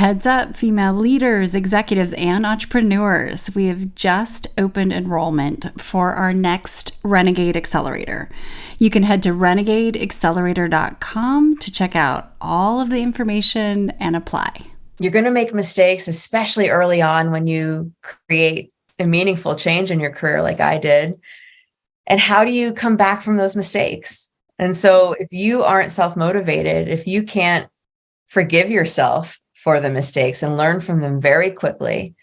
Heads up, female leaders, executives, and entrepreneurs. We have just opened enrollment for our next Renegade Accelerator. You can head to renegadeaccelerator.com to check out all of the information and apply. You're going to make mistakes, especially early on when you create a meaningful change in your career like I did. And how do you come back from those mistakes? And so if you aren't self-motivated, if you can't forgive yourself for the mistakes and learn from them very quickly,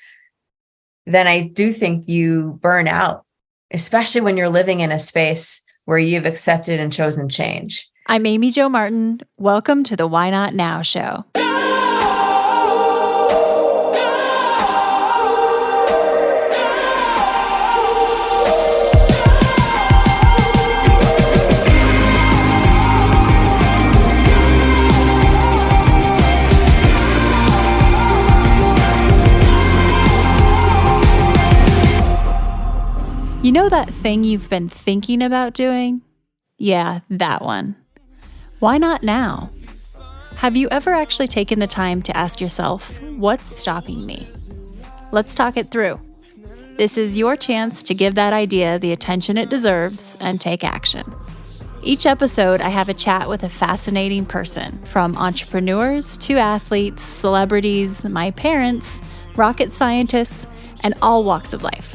then I do think you burn out, especially when you're living in a space where you've accepted and chosen change. I'm Amy Jo Martin. Welcome to the Why Not Now show. You know that thing you've been thinking about doing? Yeah, that one. Why not now? Have you ever actually taken the time to ask yourself, what's stopping me? Let's talk it through. This is your chance to give that idea the attention it deserves and take action. Each episode, I have a chat with a fascinating person, from entrepreneurs to athletes, celebrities, my parents, rocket scientists, and all walks of life.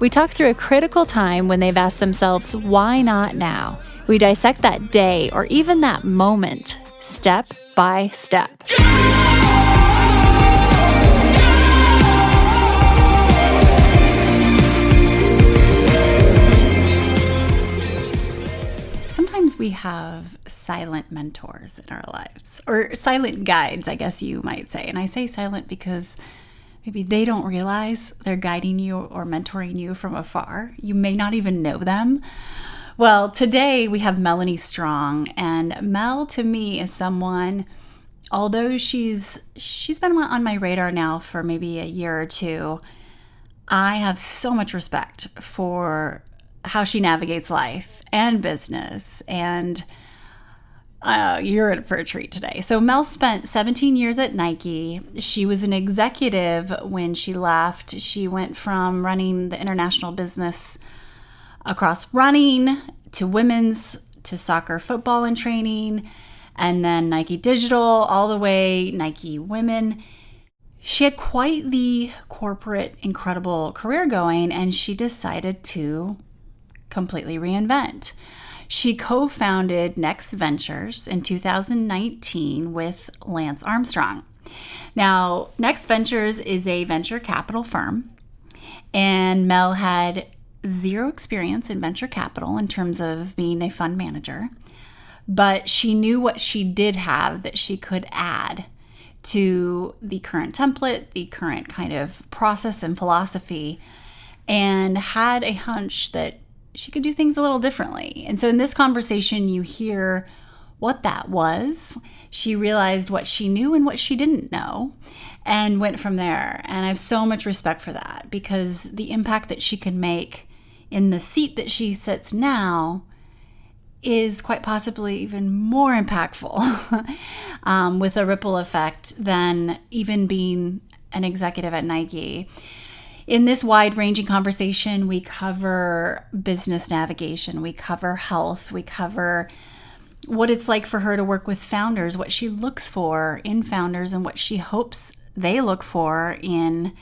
We talk through a critical time when they've asked themselves, why not now? We dissect that day or even that moment, step by step. Sometimes we have silent mentors in our lives, or silent guides, I guess you might say. And I say silent because maybe they don't realize they're guiding you or mentoring you from afar. You may not even know them. Well, today we have Melanie Strong, and Mel to me is someone, although she's been on my radar now for maybe a year or two, I have so much respect for how she navigates life and business, and you're in for a treat today. So Mel spent 17 years at Nike. She was an executive when she left. She went from running the international business across running to women's to soccer, football, and training, and then Nike Digital, all the way Nike Women. She had quite the corporate, incredible career going, and she decided to completely reinvent. She co-founded Next Ventures in 2019 with Lance Armstrong. Now, Next Ventures is a venture capital firm, and Mel had zero experience in venture capital in terms of being a fund manager, but she knew what she did have that she could add to the current template, the current kind of process and philosophy, and had a hunch that she could do things a little differently. And so in this conversation, you hear what that was. She realized what she knew and what she didn't know and went from there. And I have so much respect for that, because the impact that she could make in the seat that she sits now is quite possibly even more impactful with a ripple effect than even being an executive at Nike. In this wide-ranging conversation, we cover business navigation, we cover health, we cover what it's like for her to work with founders, what she looks for in founders, and what she hopes they look for in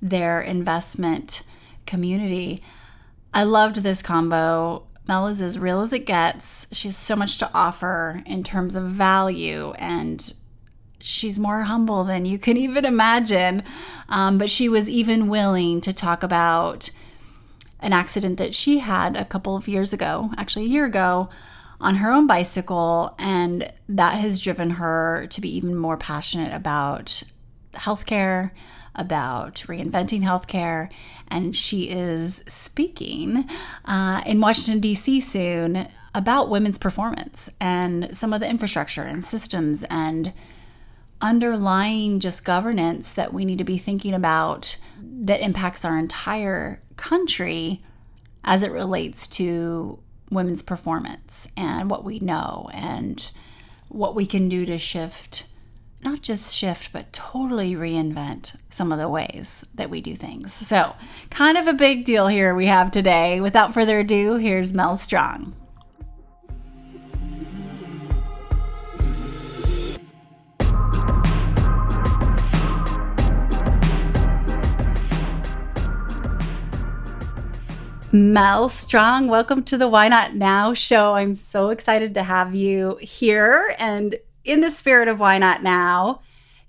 their investment community. I loved this combo. Mel is as real as it gets. She has so much to offer in terms of value, and she's more humble than you can even imagine. But she was even willing to talk about an accident that she had a couple of years ago, actually a year ago, on her own bicycle. And that has driven her to be even more passionate about healthcare, about reinventing healthcare. And she is speaking in Washington, D.C. soon about women's performance and some of the infrastructure and systems and underlying just governance that we need to be thinking about that impacts our entire country as it relates to women's performance and what we know and what we can do to shift not just shift, but totally reinvent some of the ways that we do things. So, kind of a big deal here we have today. Without further ado, here's Mel Strong. Mel Strong, welcome to the Why Not Now show. I'm so excited to have you here. And in the spirit of Why Not Now,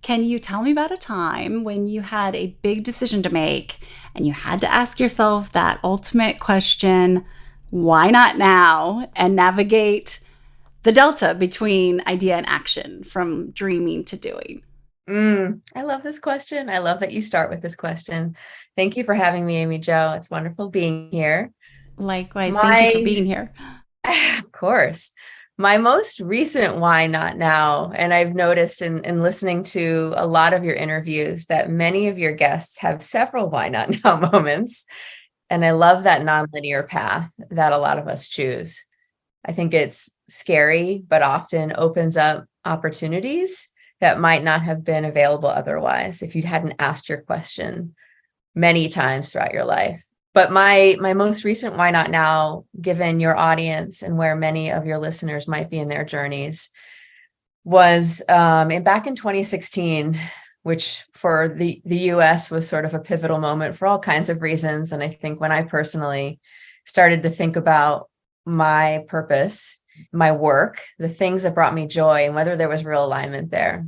can you tell me about a time when you had a big decision to make and you had to ask yourself that ultimate question, why not now, and navigate the delta between idea and action from dreaming to doing? I love this question. I love that you start with this question. Thank you for having me, Amy Jo. It's wonderful being here. Likewise, thank you for being here. Of course. My most recent why not now, and I've noticed in listening to a lot of your interviews that many of your guests have several why not now moments. And I love that nonlinear path that a lot of us choose. I think it's scary, but often opens up opportunities that might not have been available otherwise if you hadn't asked your question many times throughout your life. But my most recent why not now, given your audience and where many of your listeners might be in their journeys, was back in 2016, which for the US was sort of a pivotal moment for all kinds of reasons. And I think when I personally started to think about my purpose, my work, the things that brought me joy, and whether there was real alignment there.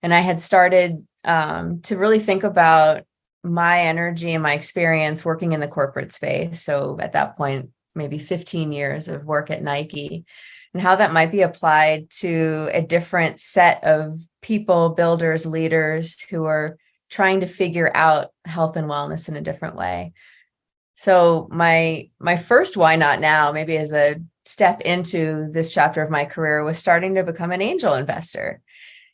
And I had started to really think about my energy and my experience working in the corporate space. So at that point, maybe 15 years of work at Nike, and how that might be applied to a different set of people, builders, leaders who are trying to figure out health and wellness in a different way. So my first why not now, maybe as a step into this chapter of my career, was starting to become an angel investor.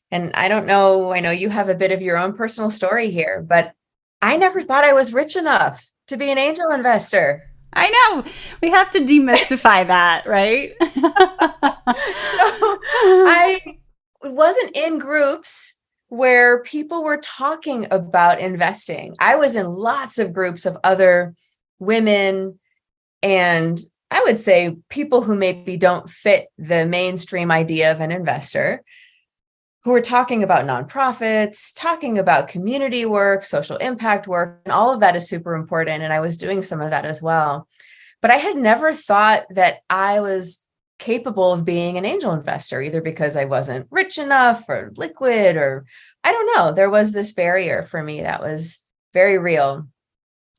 And I don't know, I know you have a bit of your own personal story here, but I never thought I was rich enough to be an angel investor. I know. We have to demystify that, right? So I wasn't in groups where people were talking about investing. I was in lots of groups of other women, and I would say people who maybe don't fit the mainstream idea of an investor, who were talking about nonprofits, talking about community work, social impact work, and all of that is super important. And I was doing some of that as well. But I had never thought that I was capable of being an angel investor, either because I wasn't rich enough or liquid, or I don't know. There was this barrier for me that was very real.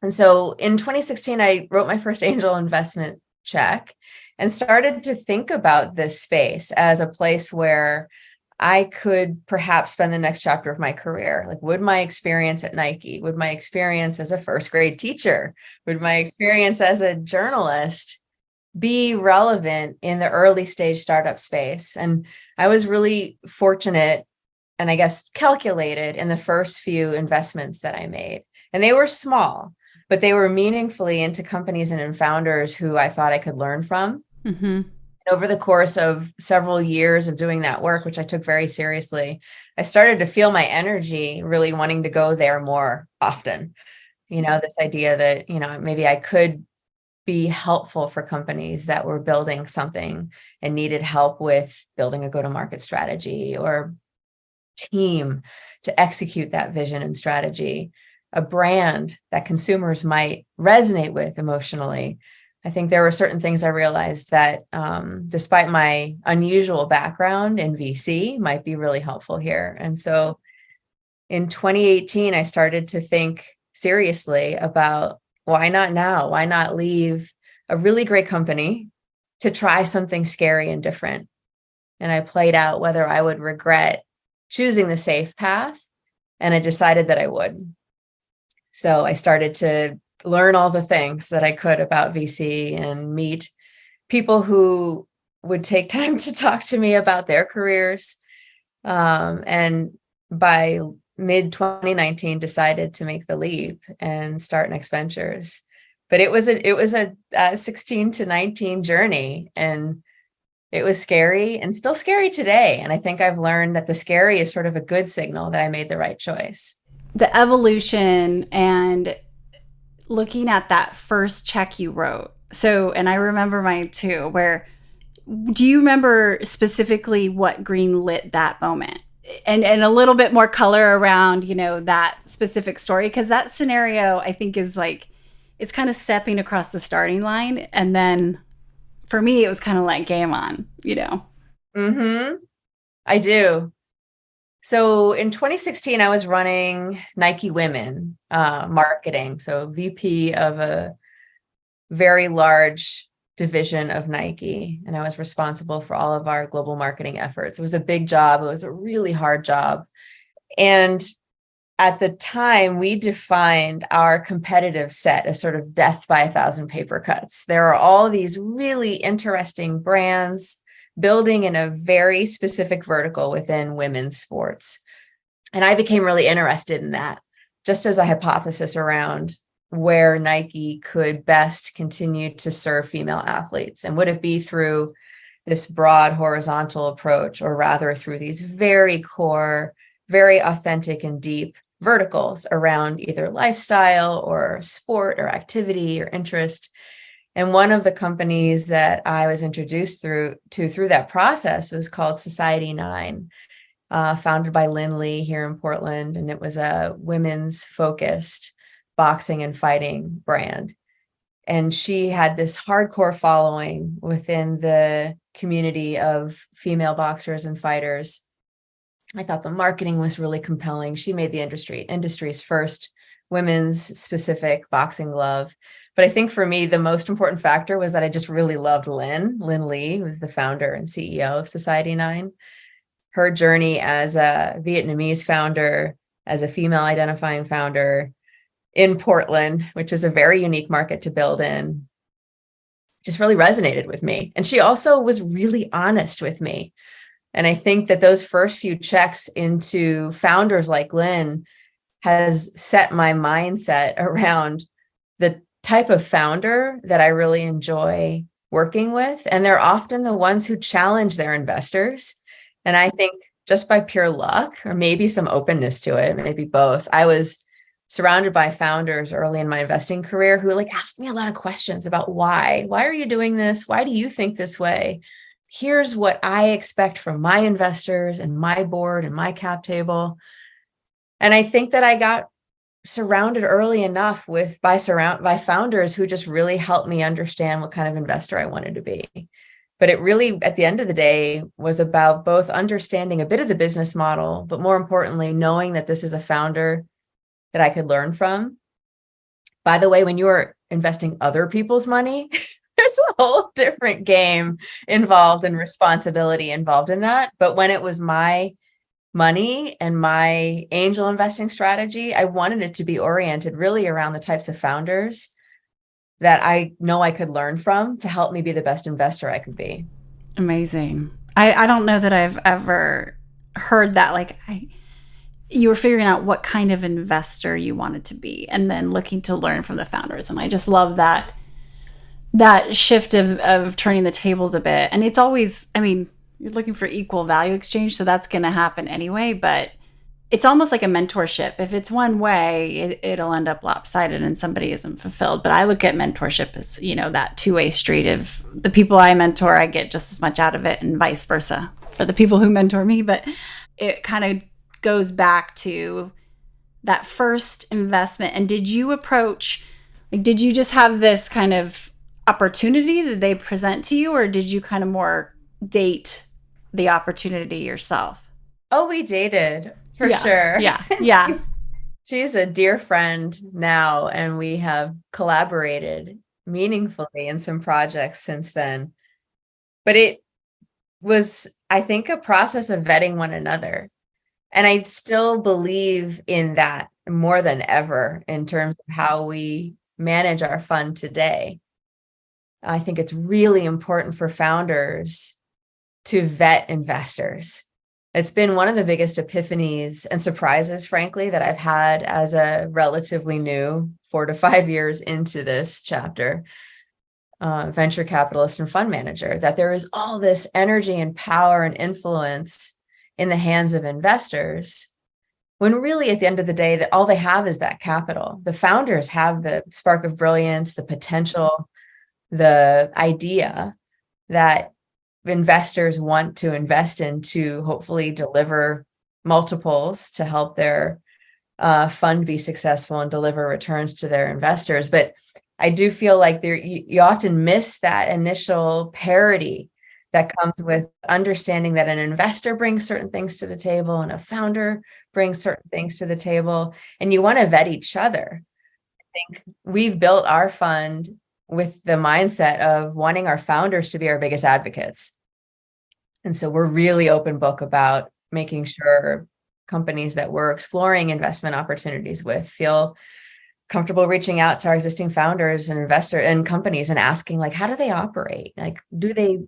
And so in 2016, I wrote my first angel investment check and started to think about this space as a place where I could perhaps spend the next chapter of my career. Like, would my experience at Nike, would my experience as a first grade teacher, would my experience as a journalist be relevant in the early stage startup space? And I was really fortunate, and I guess calculated, in the first few investments that I made. And they were small, but they were meaningfully into companies and in founders who I thought I could learn from. Mm-hmm. Over the course of several years of doing that work, which I took very seriously, I started to feel my energy really wanting to go there more often. This idea that, maybe I could be helpful for companies that were building something and needed help with building a go-to-market strategy or team to execute that vision and strategy, a brand that consumers might resonate with emotionally. I think there were certain things I realized that despite my unusual background in VC might be really helpful here. And so in 2018, I started to think seriously about why not now? Why not leave a really great company to try something scary and different? And I played out whether I would regret choosing the safe path, and I decided that I would. So I started to learn all the things that I could about VC and meet people who would take time to talk to me about their careers. And by mid 2019, decided to make the leap and start Next Ventures. But it was a 16 to 19 journey, and It was scary and still scary today. And I think I've learned that the scary is sort of a good signal that I made the right choice. The evolution and looking at that first check you wrote. So, and I remember mine too, where do you remember specifically what green lit that moment? And a little bit more color around, that specific story. Because that scenario, I think, is like, it's kind of stepping across the starting line. And then for me, it was kind of like game on, Mm-hmm. I do. So in 2016, I was running Nike Women marketing. So VP of a very large division of Nike. And I was responsible for all of our global marketing efforts. It was a big job. It was a really hard job. And at the time, we defined our competitive set as sort of death by 1,000 paper cuts. There are all these really interesting brands building in a very specific vertical within women's sports. And I became really interested in that, just as a hypothesis around where Nike could best continue to serve female athletes. And would it be through this broad horizontal approach, or rather through these very core, very authentic and deep verticals around either lifestyle or sport or activity or interest? And one of the companies that I was introduced through that process was called Society 9, founded by Lynn Lee here in Portland. And it was a women's focused boxing and fighting brand. And she had this hardcore following within the community of female boxers and fighters. I thought the marketing was really compelling. She made the industry's first women's specific boxing glove. But I think for me, the most important factor was that I just really loved Lynn Lee, who was the founder and CEO of Society 9. Her journey as a Vietnamese founder, as a female identifying founder in Portland, which is a very unique market to build in, just really resonated with me. And she also was really honest with me. And I think that those first few checks into founders like Lynn has set my mindset around the type of founder that I really enjoy working with. And they're often the ones who challenge their investors. And I think just by pure luck, or maybe some openness to it, maybe both, I was surrounded by founders early in my investing career who asked me a lot of questions about why are you doing this? Why do you think this way? Here's what I expect from my investors and my board and my cap table. And I think that I got surrounded early enough by founders who just really helped me understand what kind of investor I wanted to be. But it really, at the end of the day, was about both understanding a bit of the business model, but more importantly, knowing that this is a founder that I could learn from. By the way, when you are investing other people's money, there's a whole different game involved and responsibility involved in that. But when it was my money and my angel investing strategy, I wanted it to be oriented really around the types of founders that I know I could learn from to help me be the best investor I could be. Amazing. I don't know that I've ever heard that. You were figuring out what kind of investor you wanted to be and then looking to learn from the founders. And I just love that shift of turning the tables a bit. And it's always, you're looking for equal value exchange, so that's going to happen anyway, but it's almost like a mentorship. If it's one way, it'll end up lopsided and somebody isn't fulfilled. But I look at mentorship as, that two-way street of the people I mentor, I get just as much out of it, and vice versa for the people who mentor me. But it kind of goes back to that first investment. And did you just have this kind of opportunity that they present to you, or did you kind of more date the opportunity yourself? Oh, we dated for sure. Yeah. She's a dear friend now, and we have collaborated meaningfully in some projects since then. But it was, I think, a process of vetting one another. And I still believe in that more than ever in terms of how we manage our fund today. I think it's really important for founders to vet investors. It's been one of the biggest epiphanies and surprises, frankly, that I've had as a relatively new 4 to 5 years into this chapter. venture capitalist and fund manager, that there is all this energy and power and influence in the hands of investors, when really at the end of the day, that all they have is that capital. The founders have the spark of brilliance, the potential, the idea that investors want to invest in to hopefully deliver multiples to help their fund be successful and deliver returns to their investors. But I do feel like you often miss that initial parity that comes with understanding that an investor brings certain things to the table and a founder brings certain things to the table, and you want to vet each other. I think we've built our fund with the mindset of wanting our founders to be our biggest advocates. And so we're really open book about making sure companies that we're exploring investment opportunities with feel comfortable reaching out to our existing founders and investor and companies and asking, like, how do they operate? Like, do they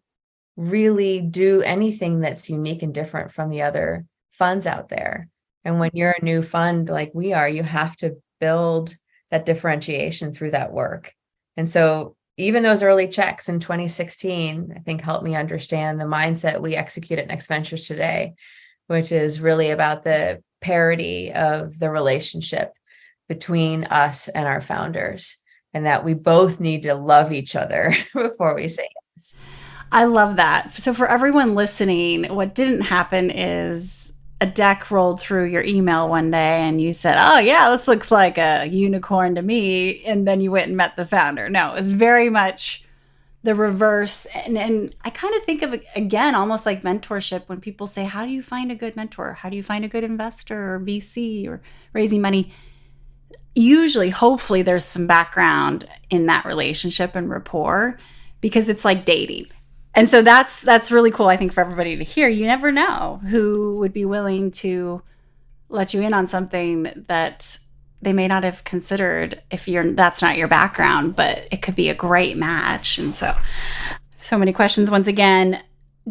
really do anything that's unique and different from the other funds out there? And when you're a new fund like we are, you have to build that differentiation through that work. And so even those early checks in 2016, I think, helped me understand the mindset we execute at Next Ventures today, which is really about the parity of the relationship between us and our founders, and that we both need to love each other before we say yes. I love that. So for everyone listening, what didn't happen is a deck rolled through your email one day and you said, oh yeah, this looks like a unicorn to me. And then you went and met the founder. No, it was very much the reverse. And I kind of think of it, again, almost like mentorship, when people say, how do you find a good mentor? How do you find a good investor or VC or raising money? Usually, hopefully, there's some background in that relationship and rapport, because it's like dating. And so that's really cool, I think, for everybody to hear. You never know who would be willing to let you in on something that they may not have considered if that's not your background, but it could be a great match. And so many questions once again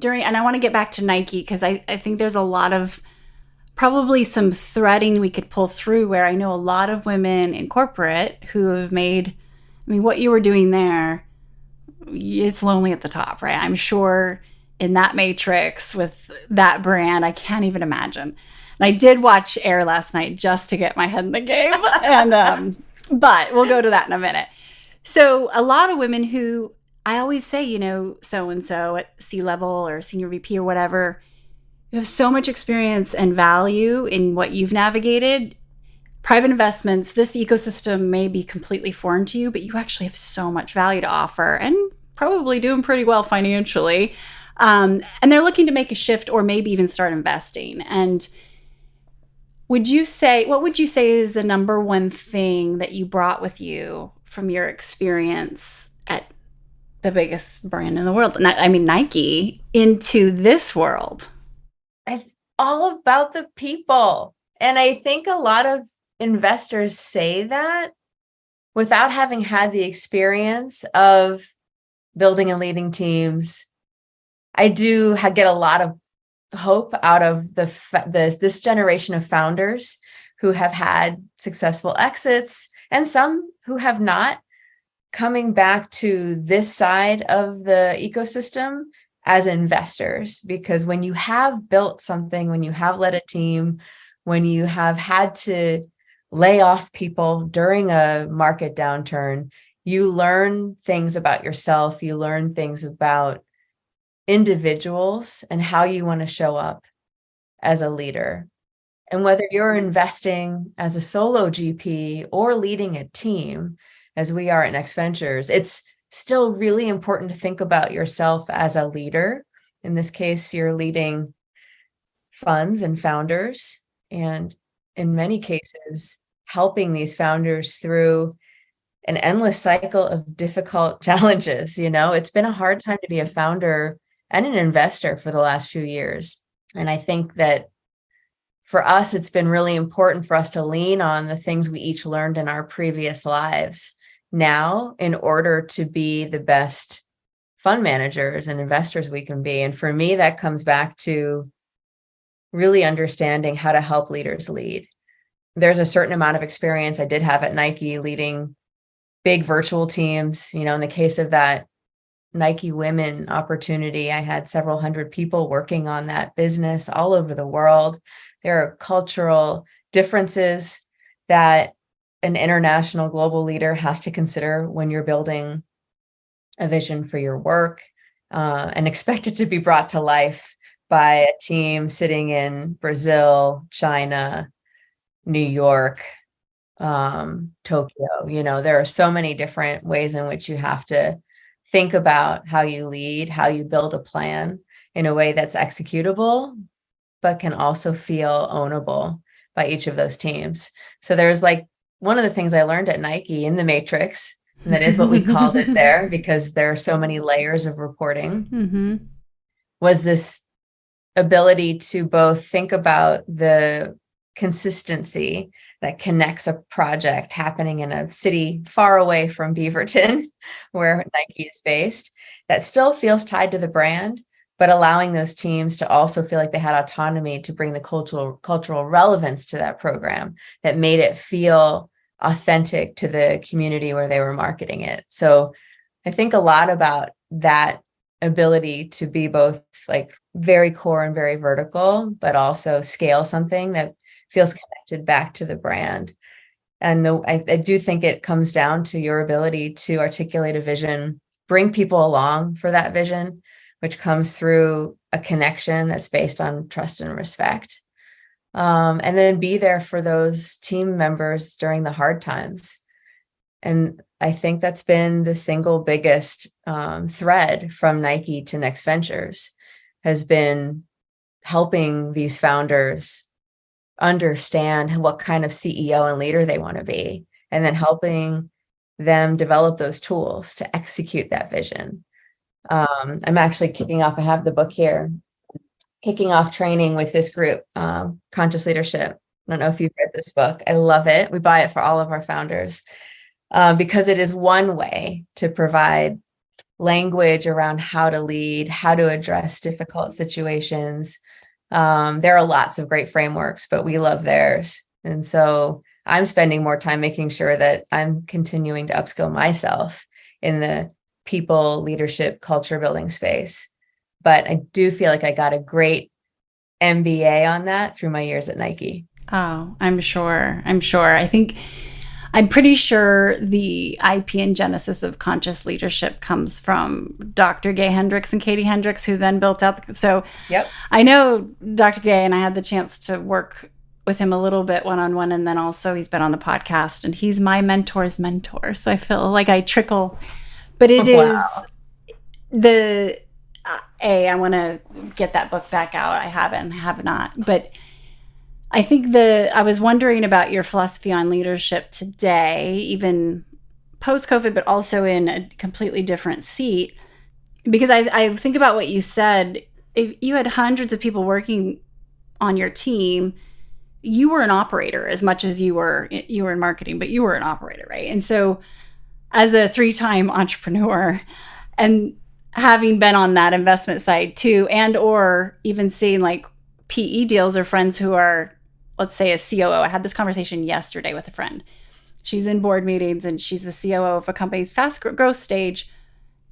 and I want to get back to Nike, because I think there's a lot of probably some threading we could pull through, where I know a lot of women in corporate who have what you were doing there, it's lonely at the top, right? I'm sure in that matrix with that brand, I can't even imagine. And I did watch Air last night just to get my head in the game. And but we'll go to that in a minute. So a lot of women who I always say, so-and-so at C-level or senior VP or whatever, you have so much experience and value in what you've navigated. Private investments, this ecosystem may be completely foreign to you, but you actually have so much value to offer and probably doing pretty well financially. And they're looking to make a shift or maybe even start investing. And what would you say is the number one thing that you brought with you from your experience at the biggest brand in the world, Nike, into this world? It's all about the people. And I think a lot of investors say that without having had the experience of building and leading teams. I do get a lot of hope out of this generation of founders who have had successful exits and some who have not, coming back to this side of the ecosystem as investors. Because when you have built something, when you have led a team, when you have had to lay off people during a market downturn, you learn things about yourself, you learn things about individuals and how you want to show up as a leader. And whether you're investing as a solo GP or leading a team, as we are at Next Ventures, it's still really important to think about yourself as a leader. In this case, you're leading funds and founders, and in many cases, helping these founders through an endless cycle of difficult challenges. It's been a hard time to be a founder and an investor for the last few years. And I think that for us, it's been really important for us to lean on the things we each learned in our previous lives now in order to be the best fund managers and investors we can be. And for me, that comes back to really understanding how to help leaders lead. There's a certain amount of experience I did have at Nike leading big virtual teams. In the case of that Nike Women opportunity, I had several hundred people working on that business all over the world. There are cultural differences that an international global leader has to consider when you're building a vision for your work, and expect it to be brought to life by a team sitting in Brazil, China, New York, Tokyo. There are so many different ways in which you have to think about how you lead, how you build a plan in a way that's executable, but can also feel ownable by each of those teams. So there's one of the things I learned at Nike in the Matrix, and that is what we called it there, because there are so many layers of reporting, was this ability to both think about the consistency that connects a project happening in a city far away from Beaverton, where Nike is based, that still feels tied to the brand, but allowing those teams to also feel like they had autonomy to bring the cultural relevance to that program that made it feel authentic to the community where they were marketing it. So I think a lot about that ability to be both very core and very vertical, but also scale something that feels connected back to the brand. And I do think it comes down to your ability to articulate a vision, bring people along for that vision, which comes through a connection that's based on trust and respect. And then be there for those team members during the hard times. And I think that's been the single biggest thread from Nike to Next Ventures, has been helping these founders understand what kind of CEO and leader they want to be, and then helping them develop those tools to execute that vision. I'm actually kicking off, I have the book here, kicking off training with this group, Conscious Leadership. I don't know if you've read this book. I love it. We buy it for all of our founders because it is one way to provide language around how to lead, how to address difficult situations. There are lots of great frameworks, but we love theirs. And so I'm spending more time making sure that I'm continuing to upskill myself in the people, leadership, culture building space. But I do feel like I got a great MBA on that through my years at Nike. Oh, I'm sure. I'm pretty sure the IP and genesis of conscious leadership comes from Dr. Gay Hendricks and Katie Hendricks, who then built out. So yep. I know Dr. Gay, and I had the chance to work with him a little bit one-on-one. And then also he's been on the podcast, and he's my mentor's mentor. So I feel like I trickle, but it is the, I want to get that book back out. I have not, but I think I was wondering about your philosophy on leadership today, even post-COVID, but also in a completely different seat. Because I think about what you said. If you had hundreds of people working on your team, you were an operator as much as you were in marketing, but you were an operator, right? And so as a 3-time entrepreneur, and having been on that investment side too, and or even seeing PE deals or friends who are, let's say, a COO. I had this conversation yesterday with a friend. She's in board meetings and she's the COO of a company's fast growth stage.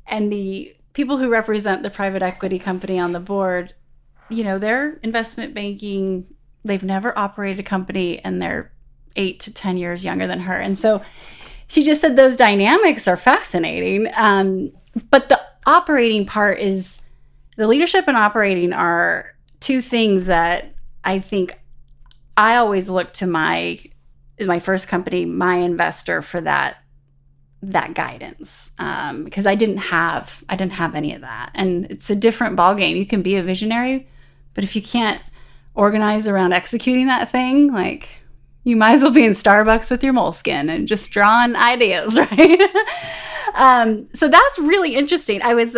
And the people who represent the private equity company on the board, they're investment banking. They've never operated a company, and they're 8 to 10 years younger than her. And so she just said those dynamics are fascinating. But the operating part is, the leadership and operating are two things that I think I always look to my first company, my investor, for that guidance, because I didn't have any of that, and it's a different ballgame. You can be a visionary, but if you can't organize around executing that thing, you might as well be in Starbucks with your moleskin and just drawing ideas, right? So that's really interesting. I was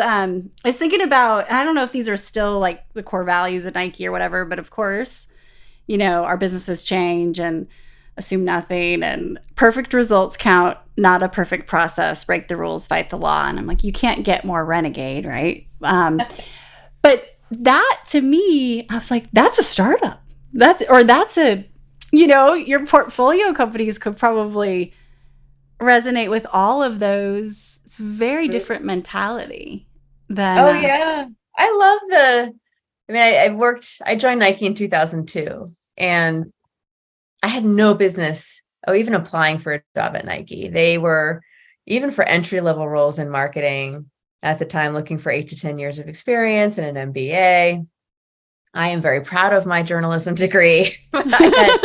thinking about, I don't know if these are still the core values at Nike or whatever, but of course, our businesses change, and assume nothing, and perfect results count, not a perfect process, break the rules, fight the law. And I'm like, you can't get more renegade, right? But that, to me, I was like, that's a startup. That's a, your portfolio companies could probably resonate with all of those. It's a very different mentality than. Oh, yeah. I joined Nike in 2002, and I had no business, even applying for a job at Nike. They were, even for entry-level roles in marketing at the time, looking for 8 to 10 years of experience and an MBA. I am very proud of my journalism degree. I had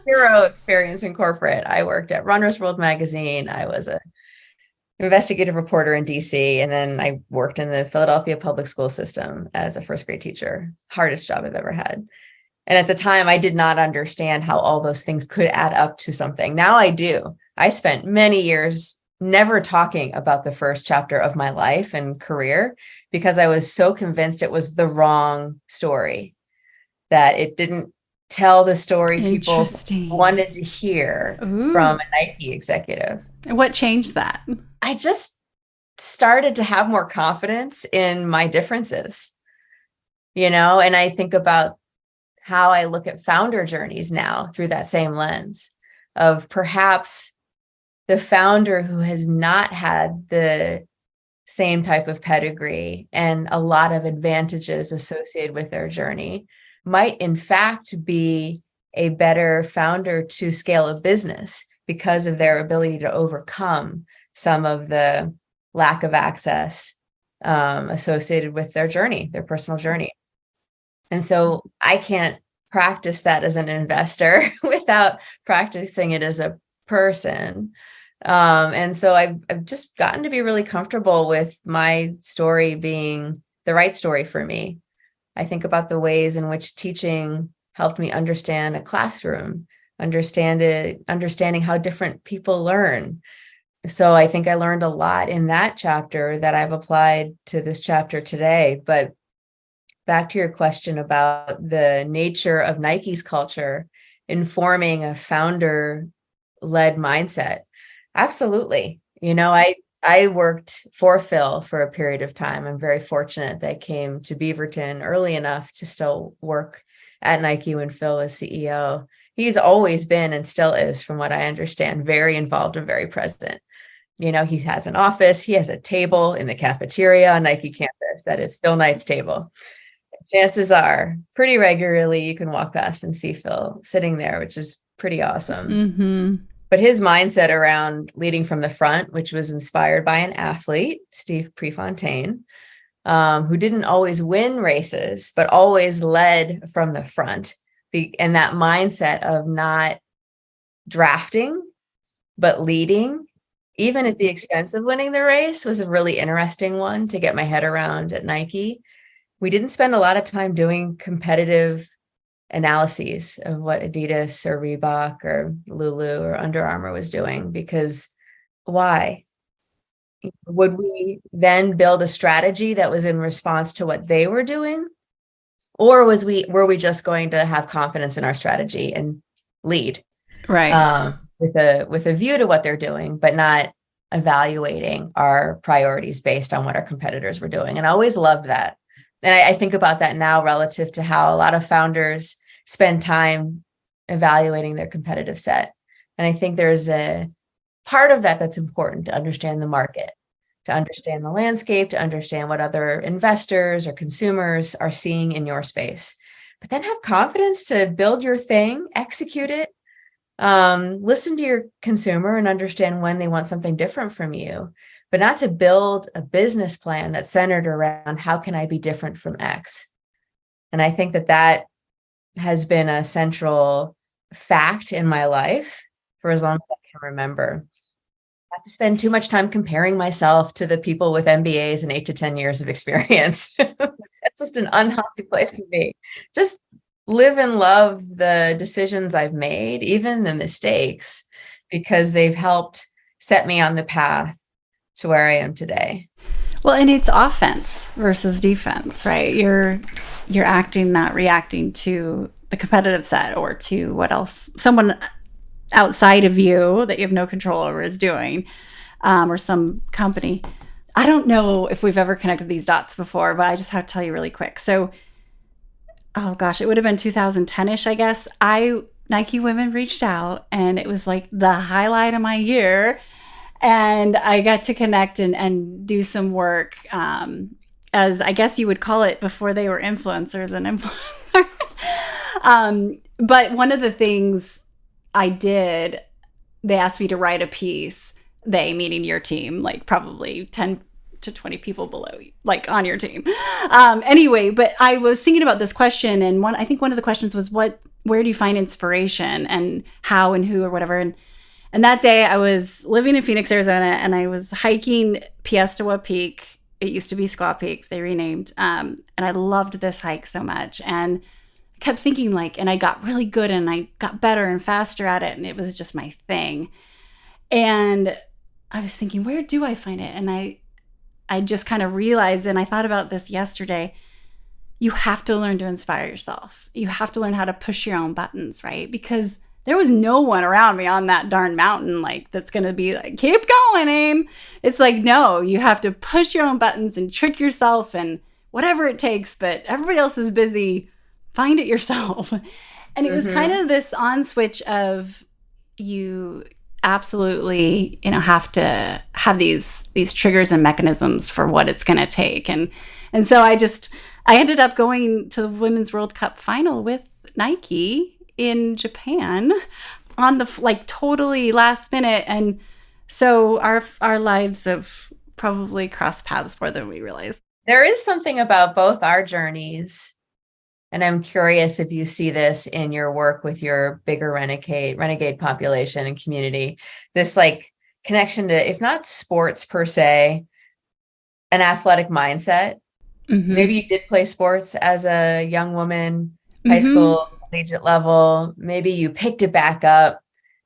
zero experience in corporate. I worked at Runner's World magazine. I was an investigative reporter in DC, and then I worked in the Philadelphia public school system as a first grade teacher. Hardest job I've ever had. And at the time, I did not understand how all those things could add up to something. Now I do. I spent many years never talking about the first chapter of my life and career because I was so convinced it was the wrong story, that it didn't tell the story people wanted to hear from a Nike executive. And what changed that? I just started to have more confidence in my differences, and I think about how I look at founder journeys now through that same lens of perhaps the founder who has not had the same type of pedigree and a lot of advantages associated with their journey might in fact be a better founder to scale a business because of their ability to overcome some of the lack of access associated with their journey, their personal journey. And so I can't practice that as an investor without practicing it as a person. And so I've just gotten to be really comfortable with my story being the right story for me. I think about the ways in which teaching helped me understand a classroom, understanding how different people learn. So I think I learned a lot in that chapter that I've applied to this chapter today. But back to your question about the nature of Nike's culture informing a founder-led mindset. Absolutely. I worked for Phil for a period of time. I'm very fortunate that I came to Beaverton early enough to still work at Nike when Phil was CEO. He's always been and still is, from what I understand, very involved and very present. He has an office. He has a table in the cafeteria on Nike campus. That is Phil Knight's table. Chances are pretty regularly you can walk past and see Phil sitting there, which is pretty awesome. Mm-hmm. But his mindset around leading from the front, which was inspired by an athlete, Steve Prefontaine, who didn't always win races, but always led from the front. And that mindset of not drafting, but leading, even at the expense of winning the race, was a really interesting one to get my head around at Nike. We didn't spend a lot of time doing competitive analyses of what Adidas or Reebok or Lulu or Under Armour was doing, because why? Would we then build a strategy that was in response to what they were doing? Or were we just going to have confidence in our strategy and lead? Right. With a view to what they're doing, but not evaluating our priorities based on what our competitors were doing. And I always loved that. And I think about that now relative to how a lot of founders spend time evaluating their competitive set. And I think there's a part of that that's important to understand the market, to understand the landscape, to understand what other investors or consumers are seeing in your space. But then have confidence to build your thing, execute it, listen to your consumer and understand when they want something different from you. But not to build a business plan that's centered around how can I be different from X. And I think that has been a central fact in my life for as long as I can remember. I have to spend too much time comparing myself to the people with MBAs and 8 to 10 years of experience. That's just an unhealthy place to be. Just live and love the decisions I've made, even the mistakes, because they've helped set me on the path to where I am today. Well, and it's offense versus defense, right? You're acting, not reacting to the competitive set or to what else someone outside of you that you have no control over is doing, or some company. I don't know if we've ever connected these dots before, but I just have to tell you really quick. So, oh gosh, it would have been 2010-ish, I guess. Nike Women reached out, and it was like the highlight of my year. And I got to connect and do some work, as I guess you would call it before they were influencers and influencers. But one of the things I did, they asked me to write a piece, they meaning your team, like probably 10 to 20 people below you, like on your team. Anyway, but I was thinking about this question, and I think one of the questions was, where do you find inspiration, and how and who or whatever. And that day I was living in Phoenix, Arizona, and I was hiking Piestewa Peak. It used to be Squaw Peak. They renamed. And I loved this hike so much. And I kept thinking and I got really good and I got better and faster at it. And it was just my thing. And I was thinking, where do I find it? And I just kind of realized, and I thought about this yesterday, you have to learn to inspire yourself. You have to learn how to push your own buttons, right? Because there was no one around me on that darn mountain that's going to be like, keep going, Aim. It's like, no, you have to push your own buttons and trick yourself and whatever it takes, but everybody else is busy. Find it yourself. And it was kind of this on switch of, you absolutely, have to have these triggers and mechanisms for what it's going to take. And so I ended up going to the Women's World Cup final with Nike in Japan on the totally last minute. And so our lives have probably crossed paths more than we realized. There is something about both our journeys, and I'm curious if you see this in your work with your bigger renegade population and community, this connection to, if not sports per se, an athletic mindset. Maybe you did play sports as a young woman, high school, collegiate level. Maybe you picked it back up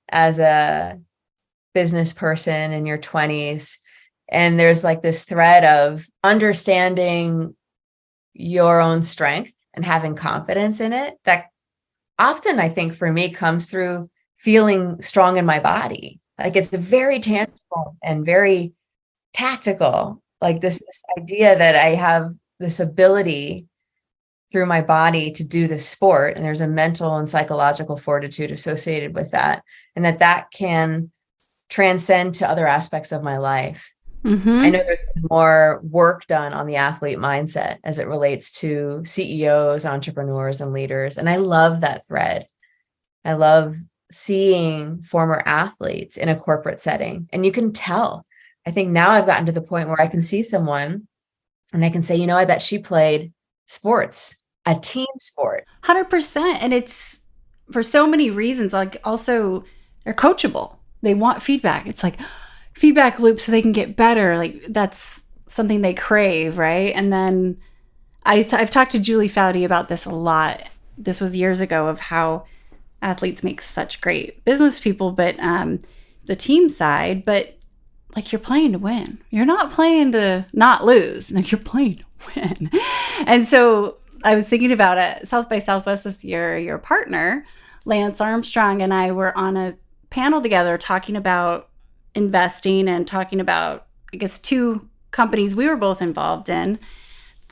as a business person in your 20s. And there's this thread of understanding your own strength and having confidence in it that often, I think, for me, comes through feeling strong in my body. It's very tangible and very tactical. This idea that I have this ability through my body to do this sport, and there's a mental and psychological fortitude associated with that, and that can transcend to other aspects of my life. I know there's more work done on the athlete mindset as it relates to CEOs, entrepreneurs, and leaders, and I love that thread. I love seeing former athletes in a corporate setting, and you can tell. I think now I've gotten to the point where I can see someone and I can say, I bet she played sports, a team sport. 100%. And it's for so many reasons. Also, they're coachable. They want feedback. It's feedback loop so they can get better. That's something they crave, right? And then I've talked to Julie Foudy about this a lot. This was years ago, of how athletes make such great business people, but the team side, but you're playing to win. You're not playing to not lose. You're playing to win. And so I was thinking about it. South by Southwest this year, your partner, Lance Armstrong, and I were on a panel together talking about investing and talking about, I guess, two companies we were both involved in,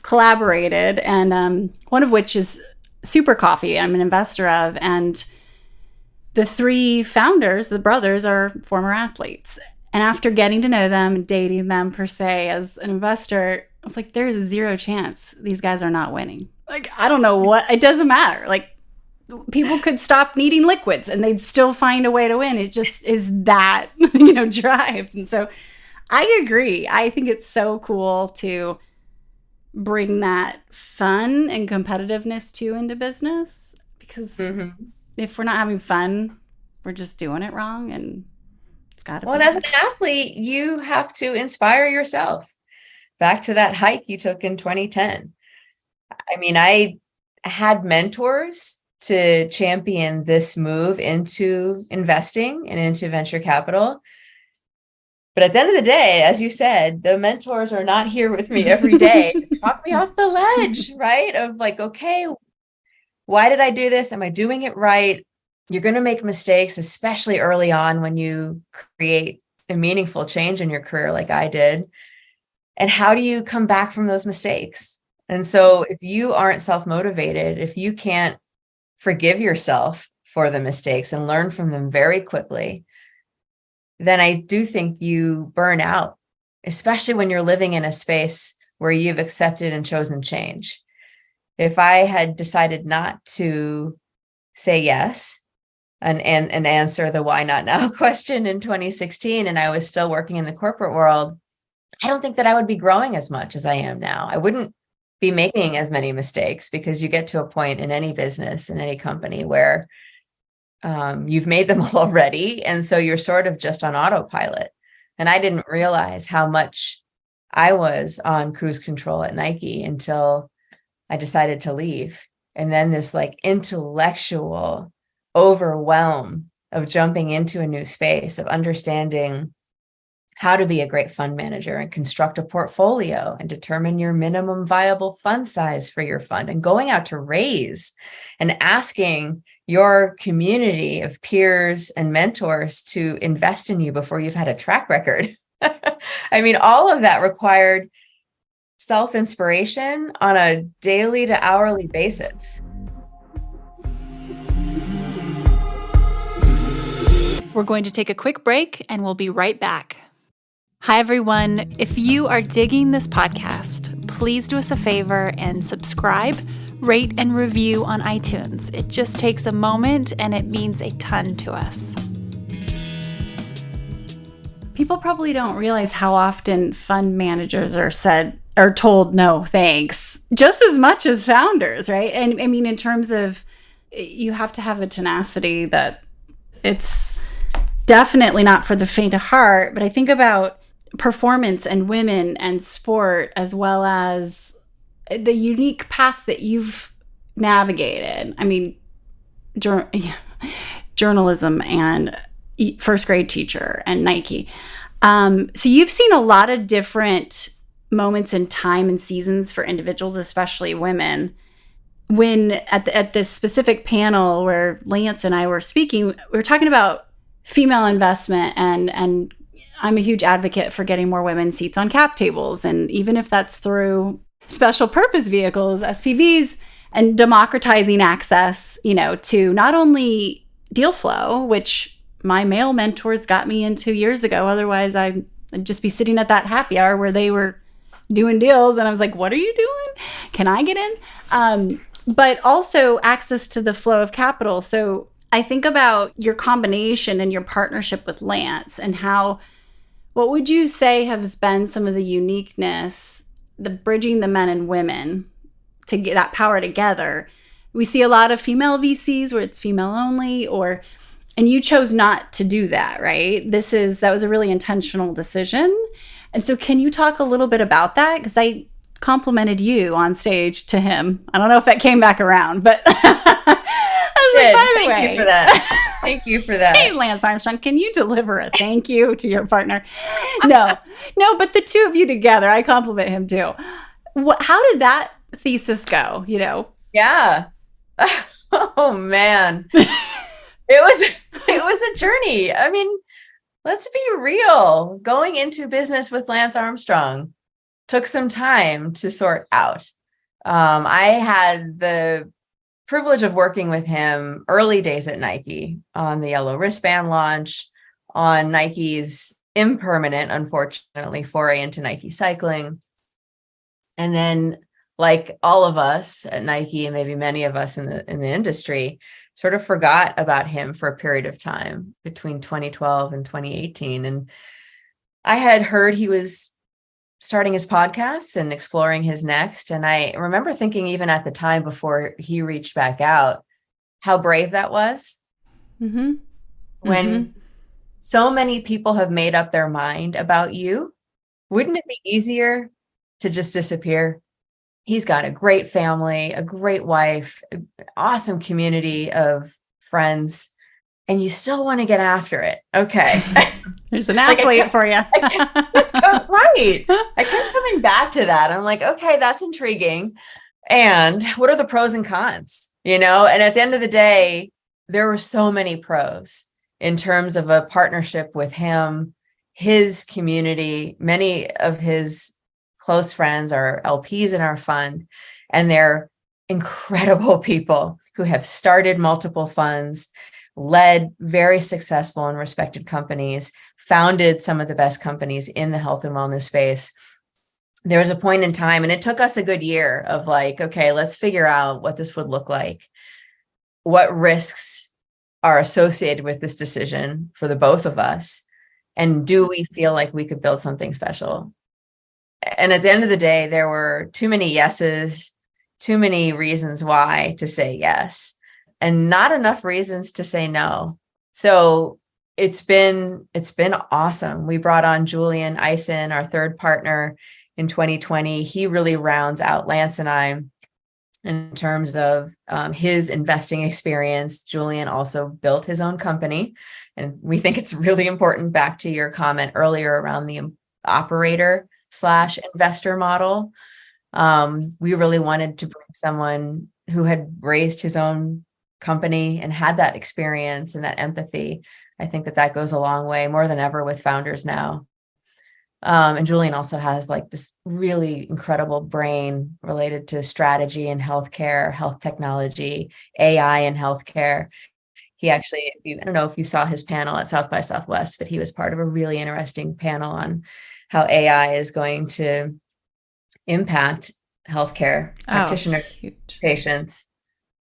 collaborated, and one of which is Super Coffee, I'm an investor of. And the three founders, the brothers, are former athletes. And after getting to know them, dating them per se as an investor, I was like, there's a zero chance these guys are not winning. I don't know what, it doesn't matter. People could stop needing liquids and they'd still find a way to win. It just is that, drive. And so I agree. I think it's so cool to bring that fun and competitiveness into business, because if we're not having fun, we're just doing it wrong. And it's got to be. Well, and as an athlete, you have to inspire yourself. Back to that hike you took in 2010. I had mentors to champion this move into investing and into venture capital. But at the end of the day, as you said, the mentors are not here with me every day to talk me off the ledge, right? Of okay, why did I do this? Am I doing it right? You're going to make mistakes, especially early on when you create a meaningful change in your career like I did. And how do you come back from those mistakes? And so if you aren't self-motivated, if you can't forgive yourself for the mistakes and learn from them very quickly, then I do think you burn out, especially when you're living in a space where you've accepted and chosen change. If I had decided not to say yes and answer the why not now question in 2016, and I was still working in the corporate world, I don't think that I would be growing as much as I am now. I wouldn't be making as many mistakes, because you get to a point in any business, in any company, where you've made them already. And so you're sort of just on autopilot. And I didn't realize how much I was on cruise control at Nike until I decided to leave. And then this like intellectual overwhelm of jumping into a new space, of understanding how to be a great fund manager and construct a portfolio and determine your minimum viable fund size for your fund, and going out to raise and asking your community of peers and mentors to invest in you before you've had a track record. I mean, all of that required self-inspiration on a daily to hourly basis. We're going to take a quick break and we'll be right back. Hi, everyone. If you are digging this podcast, please do us a favor and subscribe, rate, and review on iTunes. It just takes a moment and it means a ton to us. People probably don't realize how often fund managers are told no thanks, just as much as founders, right? And I mean, in terms of, you have to have a tenacity that it's definitely not for the faint of heart. But I think about performance and women and sport, as well as the unique path that you've navigated. I mean, journalism and first grade teacher and Nike. So you've seen a lot of different moments in time and seasons for individuals, especially women. When at this specific panel where Lance and I were speaking, we were talking about female investment, and I'm a huge advocate for getting more women seats on cap tables. And even if that's through special purpose vehicles, SPVs, and democratizing access, to not only deal flow, which my male mentors got me into years ago. Otherwise, I'd just be sitting at that happy hour where they were doing deals. And I was like, what are you doing? Can I get in? But also access to the flow of capital. So I think about your combination and your partnership with Lance, and what would you say has been some of the uniqueness, the bridging the men and women to get that power together? We see a lot of female VCs where it's female only, and you chose not to do that, right? That was a really intentional decision. And so can you talk a little bit about that? Because I complimented you on stage to him. I don't know if that came back around, but Thank you for that. Thank you for that. Hey, Lance Armstrong, can you deliver a thank you to your partner? No, but the two of you together, I compliment him too. How did that thesis go? Yeah. Oh man. It was a journey. I mean, let's be real. Going into business with Lance Armstrong took some time to sort out. I had the privilege of working with him early days at Nike on the yellow wristband launch, on Nike's impermanent, unfortunately, foray into Nike cycling. And then, like all of us at Nike, and maybe many of us in the industry, sort of forgot about him for a period of time between 2012 and 2018. And I had heard he was starting his podcast and exploring his next. And I remember thinking, even at the time before he reached back out, how brave that was. Mm-hmm. When so many people have made up their mind about you, wouldn't it be easier to just disappear? He's got a great family, a great wife, an awesome community of friends, and you still want to get after it. Okay. There's an athlete for you. Right. I kept coming back to that. I'm like, okay, that's intriguing. And what are the pros and cons? And at the end of the day, there were so many pros in terms of a partnership with him, his community. Many of his close friends are LPs in our fund, and they're incredible people who have started multiple funds, led very successful and respected companies, founded some of the best companies in the health and wellness space. There was a point in time, and it took us a good year of like, okay, let's figure out what this would look like. What risks are associated with this decision for the both of us? And do we feel like we could build something special? And at the end of the day, there were too many yeses, too many reasons why to say yes, and not enough reasons to say no. So it's been awesome. We brought on Julian Eisen, our third partner, in 2020. He really rounds out Lance and I in terms of his investing experience. Julian also built his own company. And we think it's really important, back to your comment earlier around the operator/investor model. We really wanted to bring someone who had raised his own company and had that experience and that empathy. I think that goes a long way, more than ever with founders now. And Julian also has like this really incredible brain related to strategy in healthcare, health technology, AI in healthcare. He actually, I don't know if you saw his panel at South by Southwest, but he was part of a really interesting panel on how AI is going to impact healthcare practitioners, patients.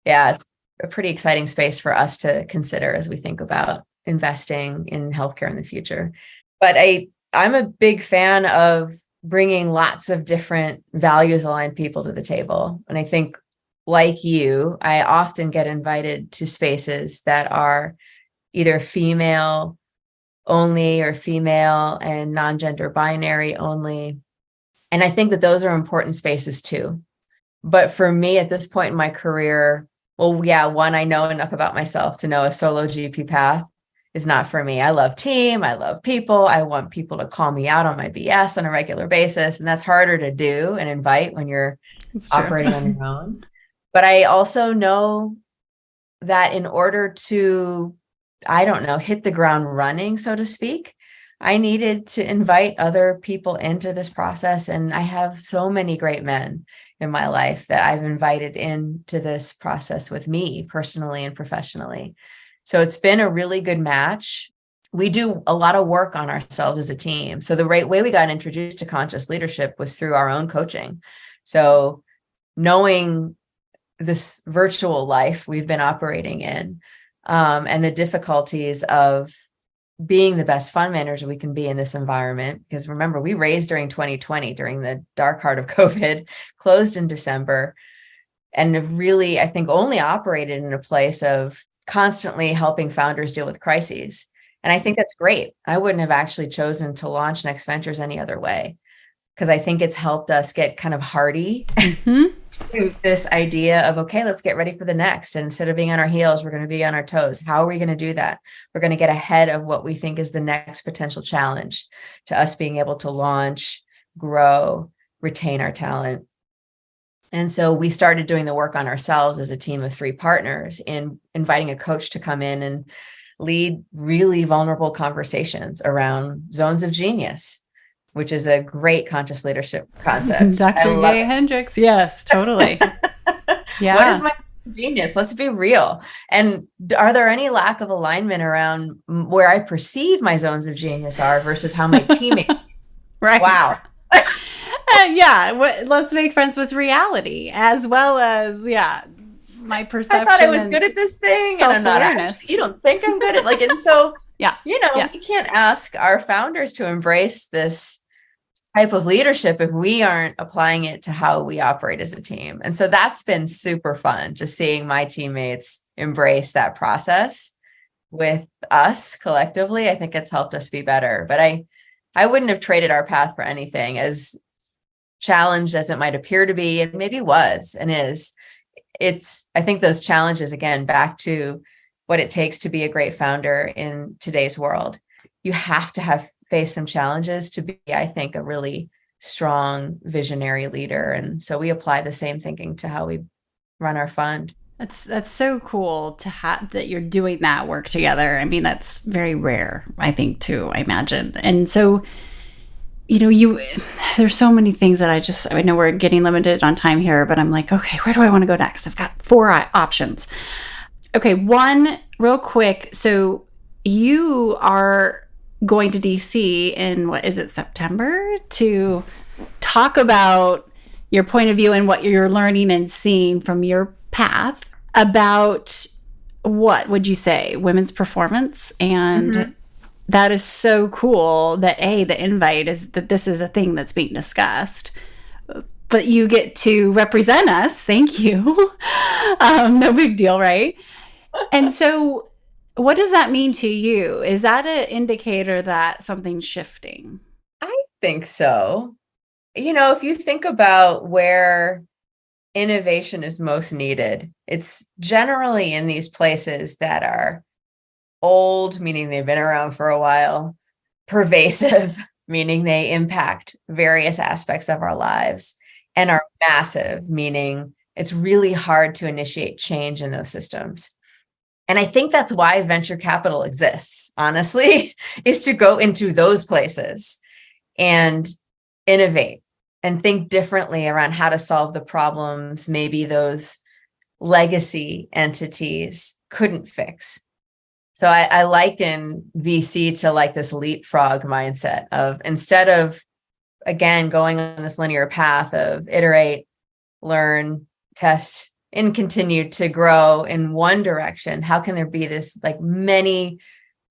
Yeah, it's a pretty exciting space for us to consider as we think about investing in healthcare in the future. But I'm a big fan of bringing lots of different values aligned people to the table. And I think, like you, I often get invited to spaces that are either female only or female and non-gender binary only. And I think that those are important spaces too. But for me at this point in my career, well, yeah, one, I know enough about myself to know a solo GP path is not for me. I love team. I love people. I want people to call me out on my BS on a regular basis. And that's harder to do and invite when you're operating on your own. But I also know that in order to, hit the ground running, so to speak, I needed to invite other people into this process. And I have so many great men in my life that I've invited into this process with me personally and professionally. So it's been a really good match. We do a lot of work on ourselves as a team. So the right way we got introduced to conscious leadership was through our own coaching. So knowing this virtual life we've been operating in, and the difficulties of being the best fund manager we can be in this environment. Because remember, we raised during 2020, during the dark heart of COVID, closed in December, and have really, I think, only operated in a place of constantly helping founders deal with crises. And I think that's great. I wouldn't have actually chosen to launch Next Ventures any other way, because I think it's helped us get kind of hardy to this idea of, okay, let's get ready for the next. And instead of being on our heels, we're going to be on our toes. How are we going to do that? We're going to get ahead of what we think is the next potential challenge to us being able to launch, grow, retain our talent. And so we started doing the work on ourselves as a team of 3 partners, in inviting a coach to come in and lead really vulnerable conversations around zones of genius, which is a great conscious leadership concept. Dr. Gay Hendricks. Yes, totally. Yeah. What is my genius? Let's be real. And are there any lack of alignment around where I perceive my zones of genius are versus how my teammates? Right. Wow. Yeah. Let's make friends with reality, as well as, my perception. I thought I was good at this thing, and I'm not actually. You don't think I'm good at and so we can't ask our founders to embrace this type of leadership if we aren't applying it to how we operate as a team. And so that's been super fun, just seeing my teammates embrace that process with us collectively. I think it's helped us be better. But I wouldn't have traded our path for anything, as challenged as it might appear to be, and maybe was and is. I think those challenges, again, back to what it takes to be a great founder in today's world. You have to face some challenges to be, I think, a really strong visionary leader. And so we apply the same thinking to how we run our fund. That's so cool to have that you're doing that work together. I mean, that's very rare, I think, too, I imagine. And so, there's so many things that I know we're getting limited on time here, but I'm like, okay, where do I want to go next? I've got 4 options. Okay, one real quick. So you are going to DC in, what is it, September, to talk about your point of view and what you're learning and seeing from your path about, what would you say, women's performance. And that is so cool that the invite is that this is a thing that's being discussed, but you get to represent us. Thank you. No big deal, right? And so what does that mean to you? Is that an indicator that something's shifting? I think so. If you think about where innovation is most needed, it's generally in these places that are old, meaning they've been around for a while, pervasive, meaning they impact various aspects of our lives, and are massive, meaning it's really hard to initiate change in those systems. And I think that's why venture capital exists, honestly, is to go into those places and innovate and think differently around how to solve the problems maybe those legacy entities couldn't fix. So I liken VC to like this leapfrog mindset of, instead of, again, going on this linear path of iterate, learn, test, and continue to grow in one direction, how can there be this like many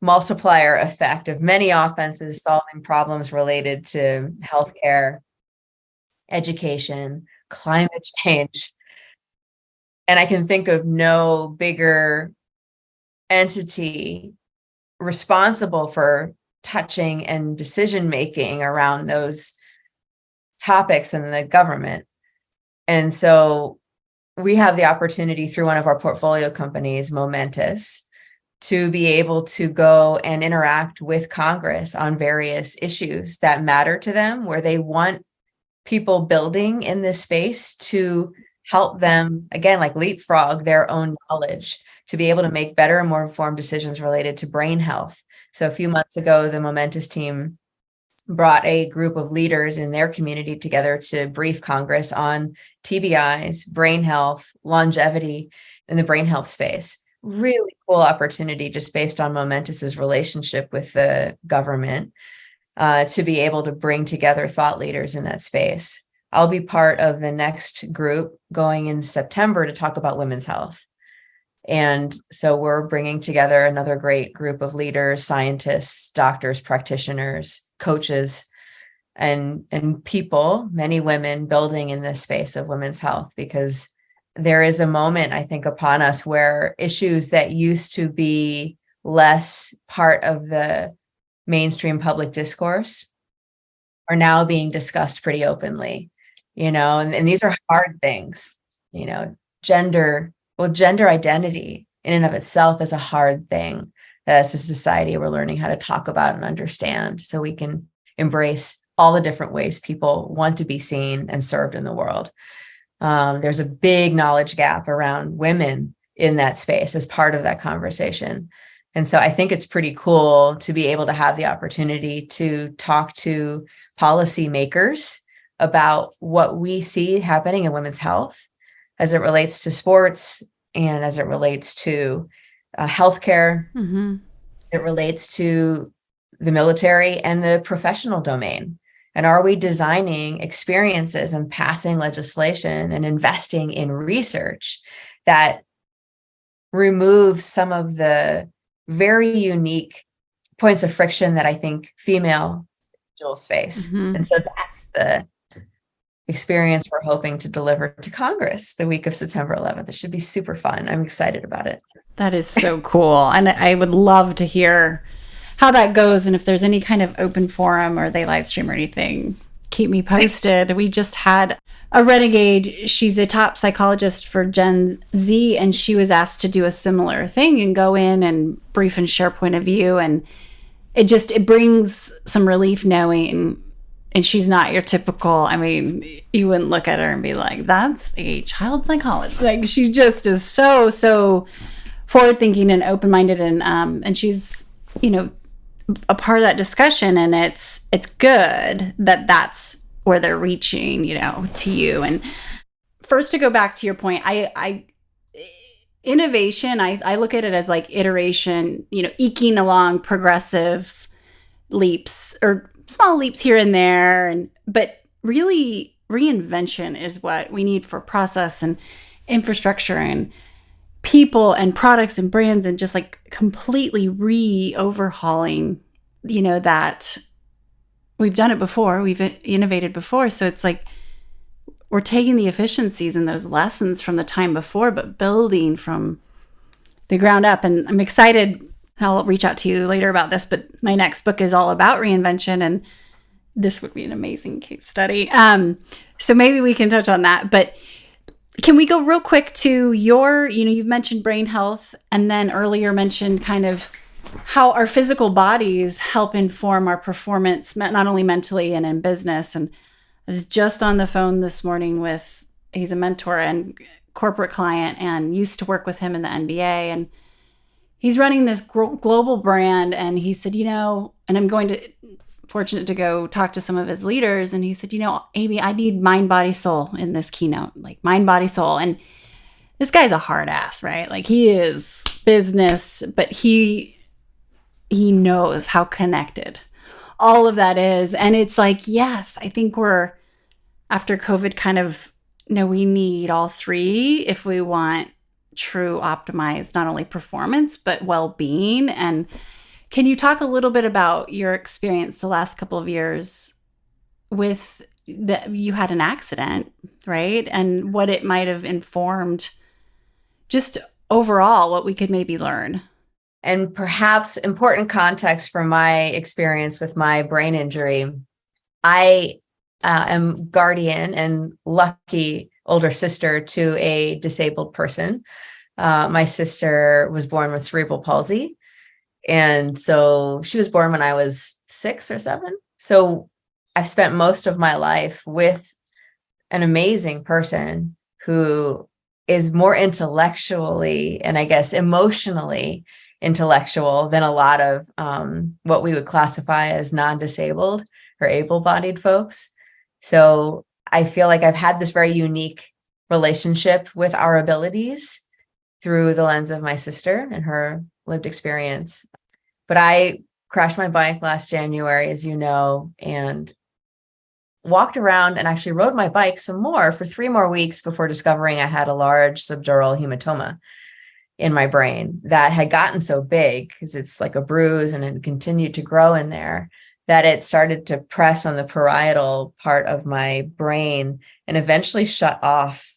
multiplier effect of many offenses solving problems related to healthcare, education, climate change? And I can think of no bigger entity responsible for touching and decision making around those topics in the government. And so we have the opportunity through one of our portfolio companies, Momentous, to be able to go and interact with Congress on various issues that matter to them, where they want people building in this space to help them, again, like leapfrog their own knowledge to be able to make better and more informed decisions related to brain health. So a few months ago, the Momentous team brought a group of leaders in their community together to brief Congress on TBIs, brain health, longevity in the brain health space. Really cool opportunity just based on Momentous's relationship with the government to be able to bring together thought leaders in that space. I'll be part of the next group going in September to talk about women's health. And so we're bringing together another great group of leaders, scientists, doctors, practitioners, coaches, and people, many women building in this space of women's health, because there is a moment, I think, upon us where issues that used to be less part of the mainstream public discourse are now being discussed pretty openly, and these are hard things, gender identity in and of itself is a hard thing that as a society we're learning how to talk about and understand so we can embrace all the different ways people want to be seen and served in the world. There's a big knowledge gap around women in that space as part of that conversation. And so I think it's pretty cool to be able to have the opportunity to talk to policymakers about what we see happening in women's health as it relates to sports and as it relates to healthcare. It relates to the military and the professional domain. And are we designing experiences and passing legislation and investing in research that removes some of the very unique points of friction that I think female individuals face? And so that's the experience we're hoping to deliver to Congress the week of September 11th. It should be super fun. I'm excited about it. That is so cool. And I would love to hear how that goes. And if there's any kind of open forum or they live stream or anything, keep me posted. We just had a renegade. She's a top psychologist for Gen Z, and she was asked to do a similar thing and go in and brief and share point of view. And it brings some relief knowing, and she's not your typical, you wouldn't look at her and be like, that's a child psychologist. Like, she just is so forward thinking and open-minded. And she's, a part of that discussion, and it's good that that's where they're reaching, to you. And first, to go back to your point, innovation, I look at it as like iteration, eking along progressive leaps or small leaps here and there. But really, reinvention is what we need for process and infrastructure and people and products and brands, and just like completely overhauling, that we've done it before, we've innovated before. So it's like we're taking the efficiencies and those lessons from the time before, but building from the ground up. And I'm excited. I'll reach out to you later about this, but my next book is all about reinvention, and this would be an amazing case study. So maybe we can touch on that. But can we go real quick to you've mentioned brain health, and then earlier mentioned kind of how our physical bodies help inform our performance, not only mentally and in business. And I was just on the phone this morning with, he's a mentor and corporate client, and used to work with him in the NBA. And he's running this global brand. And he said, and I'm fortunate to go talk to some of his leaders. And he said, Amy, I need mind, body, soul in this keynote, like mind, body, soul. And this guy's a hard ass, right? Like he is business, but he knows how connected all of that is. And it's like, yes, I think we're, after COVID, kind of, we need all three if we want true optimized, not only performance, but well-being. And can you talk a little bit about your experience the last couple of years with that? You had an accident, right? And what it might have informed just overall, what we could maybe learn. And perhaps important context from my experience with my brain injury. I am guardian and lucky older sister to a disabled person. My sister was born with cerebral palsy. And so she was born when I was 6 or 7. So I've spent most of my life with an amazing person who is more intellectually and I guess emotionally intellectual than a lot of what we would classify as non-disabled or able-bodied folks. So I feel like I've had this very unique relationship with our abilities through the lens of my sister and her lived experience. But I crashed my bike last January, as you know, and walked around and actually rode my bike some more for 3 more weeks before discovering I had a large subdural hematoma in my brain that had gotten so big, because it's like a bruise and it continued to grow in there, that it started to press on the parietal part of my brain and eventually shut off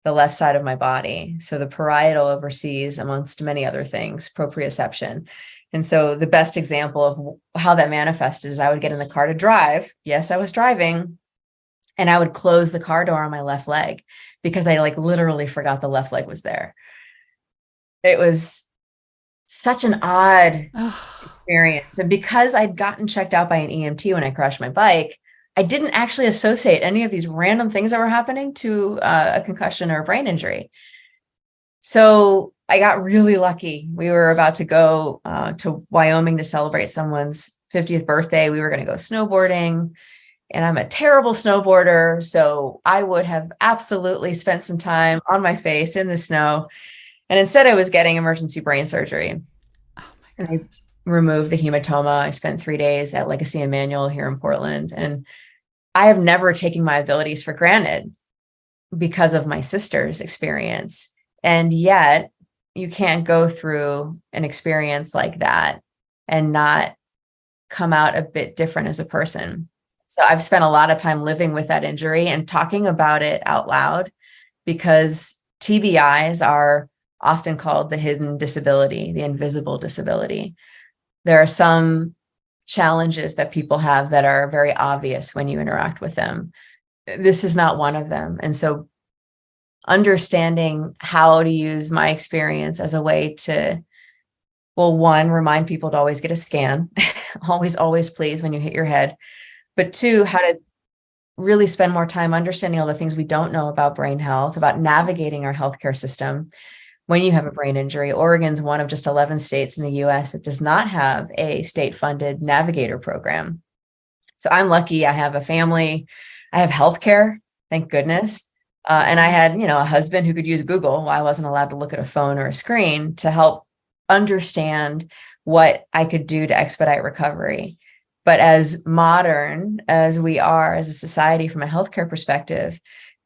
the left side of my body. So the parietal oversees, amongst many other things, proprioception. And so the best example of how that manifested is I would get in the car to drive. Yes, I was driving. And I would close the car door on my left leg because I literally forgot the left leg was there. It was such an odd experience. And because I'd gotten checked out by an EMT when I crashed my bike, I didn't actually associate any of these random things that were happening to a concussion or a brain injury. So I got really lucky. We were about to go to Wyoming to celebrate someone's 50th birthday. We were going to go snowboarding, and I'm a terrible snowboarder. So I would have absolutely spent some time on my face in the snow. And instead I was getting emergency brain surgery. Oh my gosh. And I removed the hematoma. I spent 3 days at Legacy Emmanuel here in Portland. And I have never taken my abilities for granted because of my sister's experience. And yet you can't go through an experience like that and not come out a bit different as a person. So I've spent a lot of time living with that injury and talking about it out loud, because TBIs are often called the hidden disability, the invisible disability. There are some challenges that people have that are very obvious when you interact with them. This is not one of them. And so understanding how to use my experience as a way to, well, one, remind people to always get a scan, always, please, when you hit your head. But 2, how to really spend more time understanding all the things we don't know about brain health, about navigating our healthcare system when you have a brain injury. Oregon's one of just 11 states in the US that does not have a state-funded navigator program. So I'm lucky. I have a family. I have healthcare, thank goodness. And I had, a husband who could use Google while I wasn't allowed to look at a phone or a screen to help understand what I could do to expedite recovery. But as modern as we are as a society from a healthcare perspective,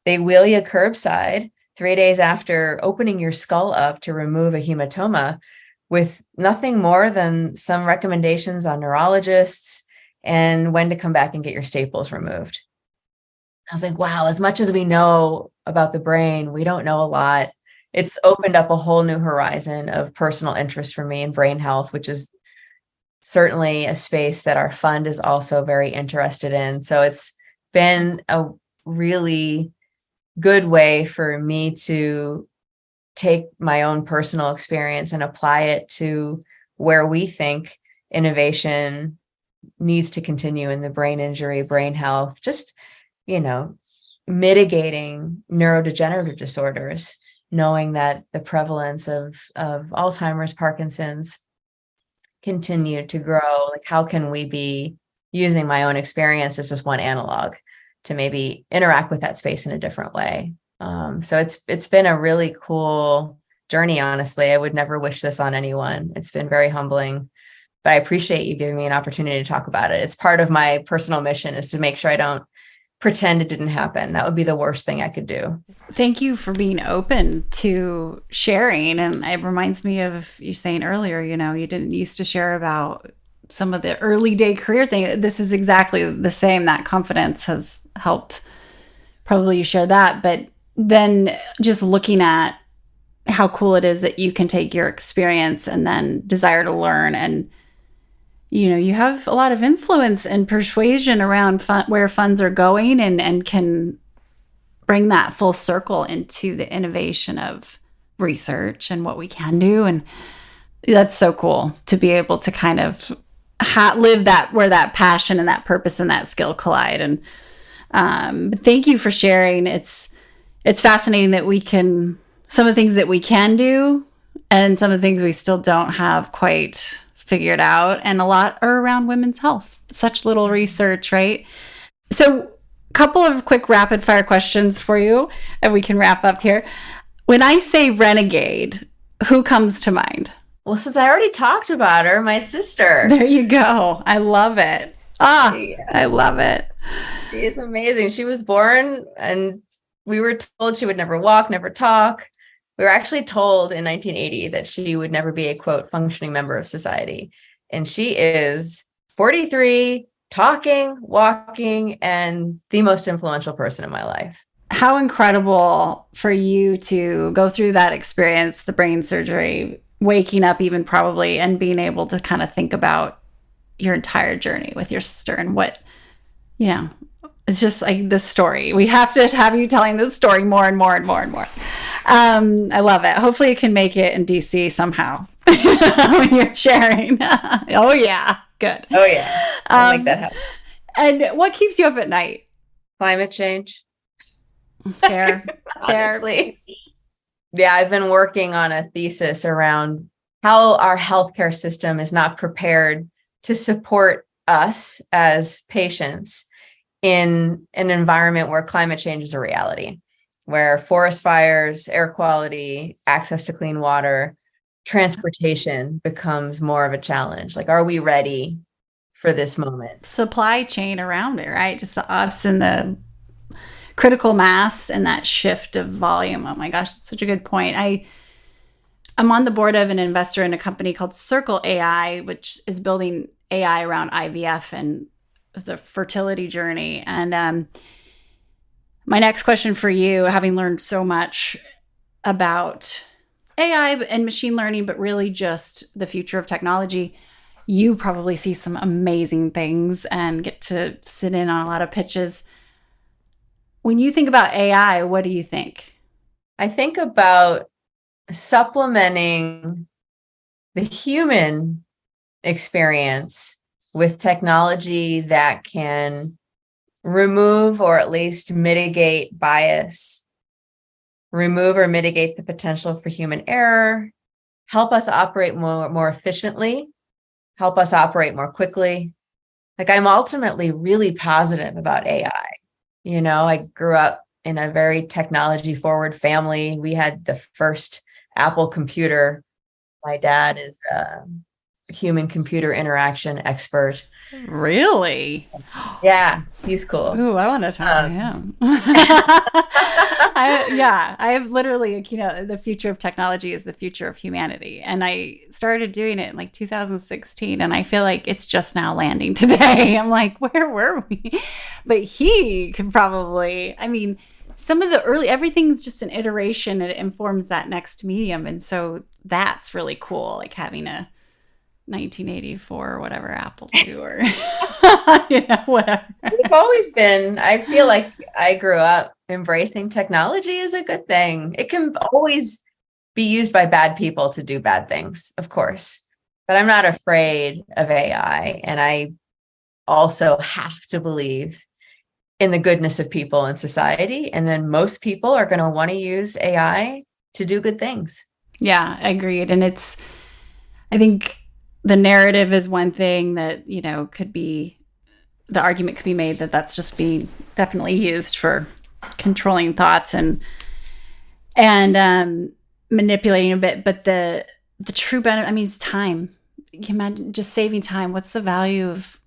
they wheel you curbside 3 days after opening your skull up to remove a hematoma with nothing more than some recommendations on neurologists and when to come back and get your staples removed. I was like, wow, as much as we know about the brain, we don't know a lot. It's opened up a whole new horizon of personal interest for me in brain health, which is certainly a space that our fund is also very interested in. So it's been a really good way for me to take my own personal experience and apply it to where we think innovation needs to continue in the brain injury, brain health, just, mitigating neurodegenerative disorders, knowing that the prevalence of Alzheimer's, Parkinson's continue to grow. Like, how can we be using my own experience as just one analog to maybe interact with that space in a different way? So it's been a really cool journey, honestly. I would never wish this on anyone. It's been very humbling, but I appreciate you giving me an opportunity to talk about it. It's part of my personal mission is to make sure I don't pretend it didn't happen. That would be the worst thing I could do. Thank you for being open to sharing. And it reminds me of you saying earlier, you didn't used to share about some of the early day career thing. This is exactly the same. That confidence has helped probably you share that. But then just looking at how cool it is that you can take your experience and then desire to learn, and you have a lot of influence and persuasion around where funds are going, and can bring that full circle into the innovation of research and what we can do. And that's so cool to be able to kind of live that where that passion and that purpose and that skill collide. And thank you for sharing. It's fascinating that some of the things that we can do and some of the things we still don't have quite figured out. And a lot are around women's health. Such little research, right? So a couple of quick rapid fire questions for you, and we can wrap up here. When I say renegade, who comes to mind? Well, since I already talked about her, my sister. There you go. I love it. I love it. She is amazing. She was born and we were told she would never walk, never talk. We were actually told in 1980 that she would never be a, quote, functioning member of society. And she is 43, talking, walking, and the most influential person in my life. How incredible for you to go through that experience, the brain surgery, waking up even probably, and being able to kind of think about your entire journey with your sister and what, it's just like this story. We have to have you telling this story more and more and more and more. I love it. Hopefully you can make it in DC somehow when you're sharing. Oh, yeah. Good. Oh, yeah. I'll make that happen. And what keeps you up at night? Climate change. Fair. Honestly. Yeah, I've been working on a thesis around how our healthcare system is not prepared to support us as patients in an environment where climate change is a reality, where forest fires, air quality, access to clean water, transportation becomes more of a challenge. Like, are we ready for this moment? Supply chain around it, right? Just the ups and the critical mass and that shift of volume. Oh my gosh, that's such a good point. I'm on the board of an investor in a company called Circle AI, which is building AI around IVF and the fertility journey. And my next question for you, having learned so much about AI and machine learning, but really just the future of technology, you probably see some amazing things and get to sit in on a lot of pitches. When you think about AI, what do you think? I think about supplementing the human experience with technology that can remove or at least mitigate bias, remove or mitigate the potential for human error, help us operate more efficiently, help us operate more quickly. Like, I'm ultimately really positive about AI. I grew up in a very technology forward family. We had the first Apple computer. My dad is a human computer interaction expert. Really? Yeah, he's cool. Ooh, I want to talk to him. I have literally, the future of technology is the future of humanity. And I started doing it in like 2016. And I feel like it's just now landing today. I'm like, where were we? But he could probably, some of the everything's just an iteration and it informs that next medium. And so that's really cool. Like having a 1984 or whatever Apple II or whatever. We've always been, I feel like I grew up embracing technology is a good thing. It can always be used by bad people to do bad things, of course, but I'm not afraid of AI. And I also have to believe in the goodness of people in society. And then most people are going to want to use AI to do good things. Yeah, agreed. And I think the narrative is one thing that, could be, the argument could be made that that's just being definitely used for controlling thoughts and manipulating a bit. But the true benefit, it's time. You can imagine just saving time. What's the value of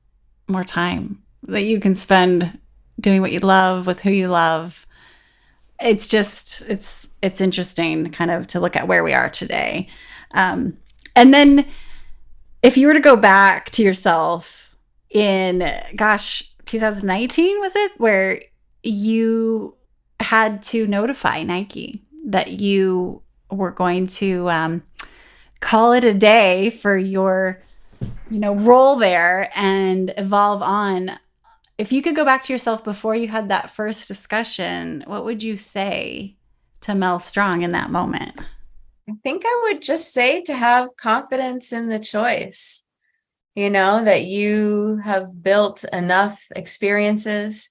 more time that you can spend doing what you love with who you love? It's just, it's interesting kind of to look at where we are today. And then if you were to go back to yourself in, 2019, was it, where you had to notify Nike that you were going to call it a day for your, role there and evolve on. If you could go back to yourself before you had that first discussion, what would you say to Mel Strong in that moment? I think I would just say to have confidence in the choice, that you have built enough experiences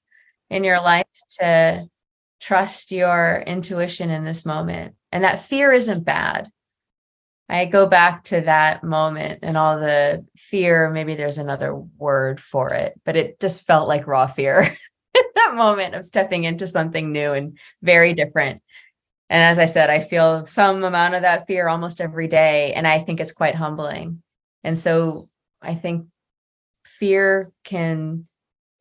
in your life to trust your intuition in this moment. And that fear isn't bad. I go back to that moment and all the fear, maybe there's another word for it, but it just felt like raw fear. That moment of stepping into something new and very different. And as I said, I feel some amount of that fear almost every day. And I think it's quite humbling. And so I think fear can,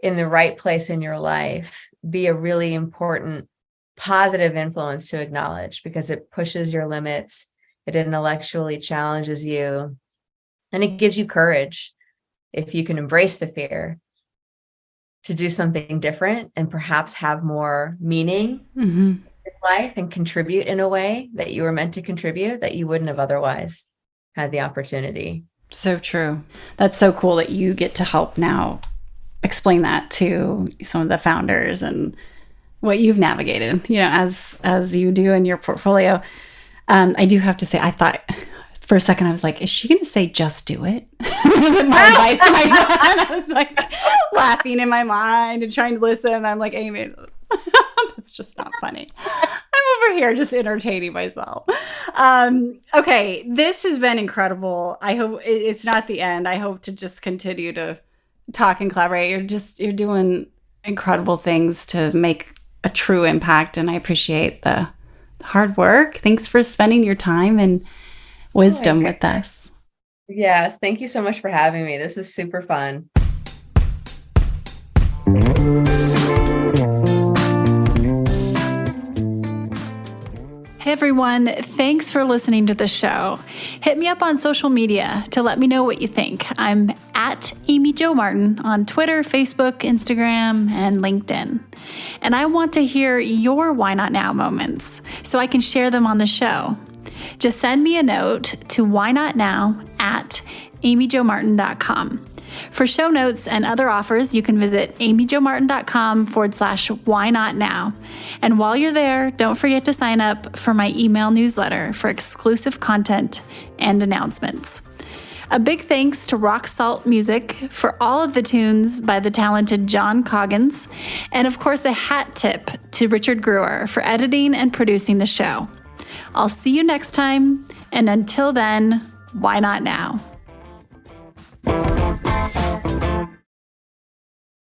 in the right place in your life, be a really important positive influence to acknowledge because it pushes your limits. It intellectually challenges you. And it gives you courage if you can embrace the fear to do something different and perhaps have more meaning in life and contribute in a way that you were meant to contribute that you wouldn't have otherwise had the opportunity. So true. That's so cool that you get to help now explain that to some of the founders and what you've navigated, as you do in your portfolio. I do have to say, I thought for a second, I was like, is she going to say, just do it? My advice to myself. And I was like laughing in my mind and trying to listen. I'm like, Amy, that's just not funny. I'm over here just entertaining myself. Okay, this has been incredible. I hope it's not the end. I hope to just continue to talk and collaborate. You're doing incredible things to make a true impact. And I appreciate the hard work. Thanks for spending your time and wisdom with us. Yes. Thank you so much for having me. This is super fun. Hey everyone, thanks for listening to the show. Hit me up on social media to let me know what you think. I'm at Amy Jo Martin on Twitter, Facebook, Instagram, and LinkedIn. And I want to hear your why not now moments so I can share them on the show. Just send me a note to whynotnow@amyjomartin.com. For show notes and other offers, you can visit amyjomartin.com/whynotnow. And while you're there, don't forget to sign up for my email newsletter for exclusive content and announcements. A big thanks to Rock Salt Music for all of the tunes by the talented John Coggins. And of course, a hat tip to Richard Brewer for editing and producing the show. I'll see you next time. And until then, why not now?